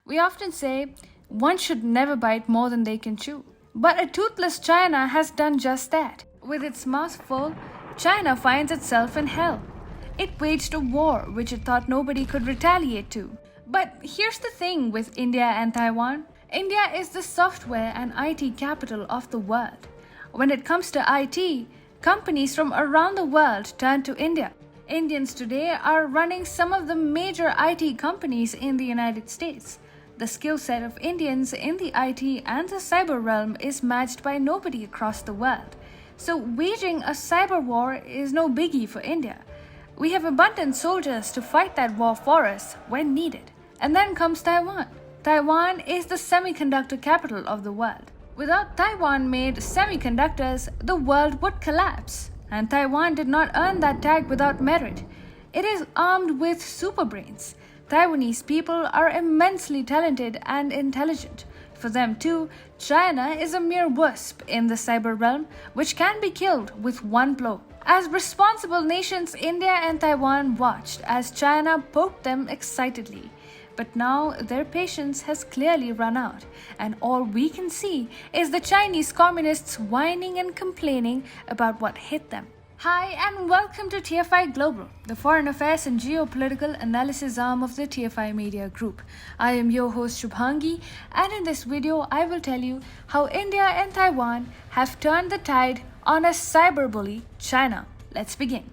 We often say one should never bite more than they can chew. But a toothless China has done just that. With its mouth full, China finds itself in hell. It waged a war which it thought nobody could retaliate to. But here's the thing with India and Taiwan. India is the software and IT capital of the world. When it comes to IT, companies from around the world turn to India. Indians today are running some of the major IT companies in the United States. The skill set of Indians in the IT and the cyber realm is matched by nobody across the world. So waging a cyber war is no biggie for India. We have abundant soldiers to fight that war for us when needed. And then comes Taiwan. Taiwan is the semiconductor capital of the world. Without Taiwan-made semiconductors, the world would collapse. And Taiwan did not earn that tag without merit. It is armed with super brains. Taiwanese people are immensely talented and intelligent. For them too, China is a mere wasp in the cyber realm, which can be killed with one blow. As responsible nations, India and Taiwan watched as China poked them excitedly. But now their patience has clearly run out, and all we can see is the Chinese communists whining and complaining about what hit them. Hi and welcome to TFI Global, the foreign affairs and geopolitical analysis arm of the TFI Media Group. I am your host Shubhangi, and in this video I will tell you how India and Taiwan have turned the tide on a cyberbully, China. Let's begin.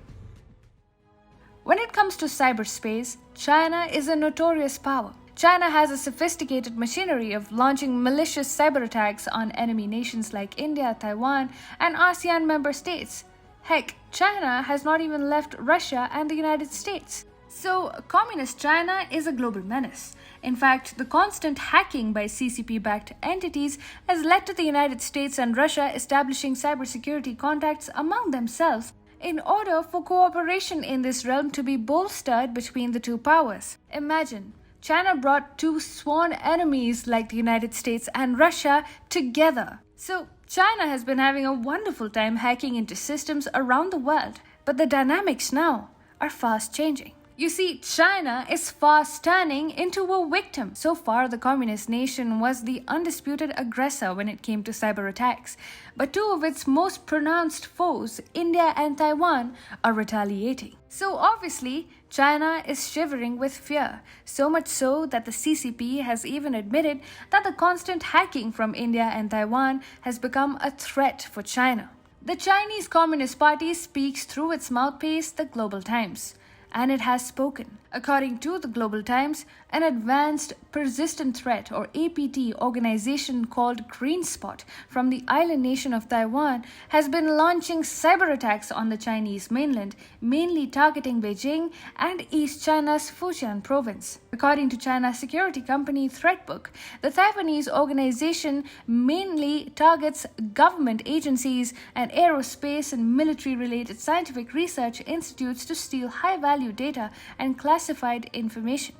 When it comes to cyberspace, China is a notorious power. China has a sophisticated machinery of launching malicious cyber attacks on enemy nations like India, Taiwan, and ASEAN member states. Heck, China has not even left Russia and the United States. So, Communist China is a global menace. In fact, the constant hacking by CCP-backed entities has led to the United States and Russia establishing cybersecurity contacts among themselves in order for cooperation in this realm to be bolstered between the two powers. Imagine, China brought two sworn enemies like the United States and Russia together. So, China has been having a wonderful time hacking into systems around the world, but the dynamics now are fast changing. You see, China is fast turning into a victim. So far, the communist nation was the undisputed aggressor when it came to cyber attacks. But two of its most pronounced foes, India and Taiwan, are retaliating. So obviously, China is shivering with fear, so much so that the CCP has even admitted that the constant hacking from India and Taiwan has become a threat for China. The Chinese Communist Party speaks through its mouthpiece, the Global Times. And it has spoken. According to the Global Times, an advanced persistent threat or APT organization called Green Spot from the island nation of Taiwan has been launching cyber attacks on the Chinese mainland, mainly targeting Beijing and East China's Fujian province. According to China's security company Threatbook, the Taiwanese organization mainly targets government agencies and aerospace and military-related scientific research institutes to steal high-value data and classified information.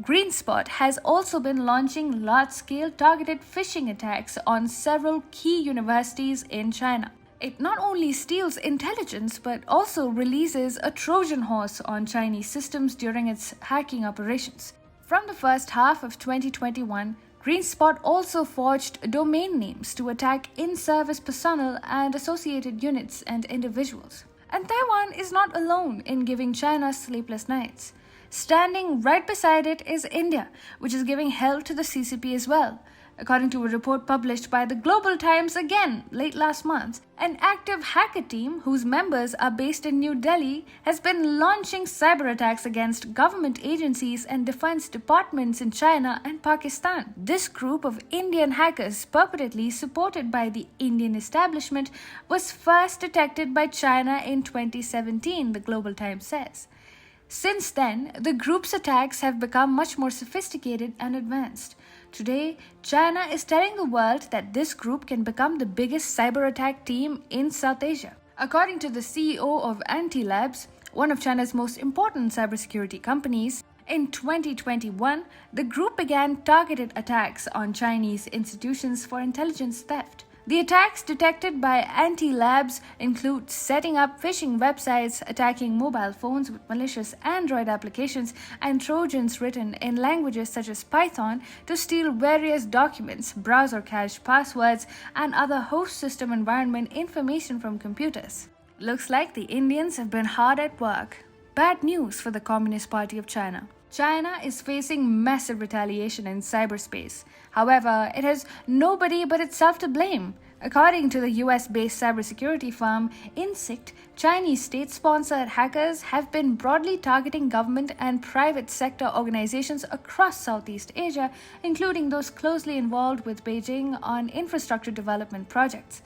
Green Spot has also been launching large-scale targeted phishing attacks on several key universities in China. It not only steals intelligence but also releases a Trojan horse on Chinese systems during its hacking operations. From the first half of 2021, Green Spot also forged domain names to attack in-service personnel and associated units and individuals. And Taiwan is not alone in giving China sleepless nights. Standing right beside it is India, which is giving hell to the CCP as well. According to a report published by the Global Times again late last month, an active hacker team whose members are based in New Delhi has been launching cyber attacks against government agencies and defense departments in China and Pakistan. This group of Indian hackers, purportedly supported by the Indian establishment, was first detected by China in 2017, the Global Times says. Since then, the group's attacks have become much more sophisticated and advanced. Today, China is telling the world that this group can become the biggest cyber attack team in South Asia. According to the CEO of Anti-Labs, one of China's most important cybersecurity companies, in 2021, the group began targeted attacks on Chinese institutions for intelligence theft. The attacks detected by anti-labs include setting up phishing websites, attacking mobile phones with malicious Android applications, and Trojans written in languages such as Python to steal various documents, browser cache passwords, and other host system environment information from computers. Looks like the Indians have been hard at work. Bad news for the Communist Party of China. China is facing massive retaliation in cyberspace. However, it has nobody but itself to blame. According to the US-based cybersecurity firm Insect, Chinese state-sponsored hackers have been broadly targeting government and private sector organizations across Southeast Asia, including those closely involved with Beijing on infrastructure development projects.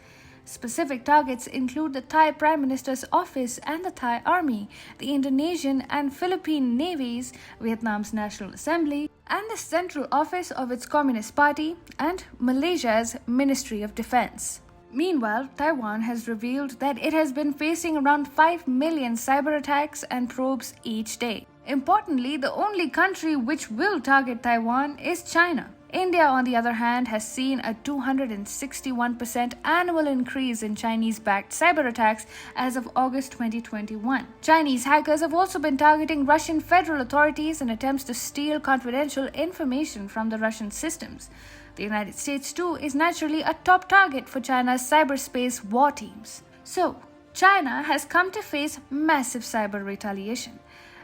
Specific targets include the Thai Prime Minister's office and the Thai Army, the Indonesian and Philippine navies, Vietnam's National Assembly, and the central office of its Communist Party, and Malaysia's Ministry of Defense. Meanwhile, Taiwan has revealed that it has been facing around 5 million cyber attacks and probes each day. Importantly, the only country which will target Taiwan is China. India, on the other hand, has seen a 261% annual increase in Chinese-backed cyber attacks as of August 2021. Chinese hackers have also been targeting Russian federal authorities in attempts to steal confidential information from the Russian systems. The United States, too, is naturally a top target for China's cyberspace war teams. So, China has come to face massive cyber retaliation.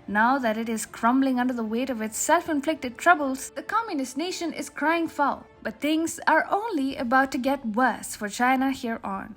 Now that it is crumbling under the weight of its self-inflicted troubles, the communist nation is crying foul. But things are only about to get worse for China here on.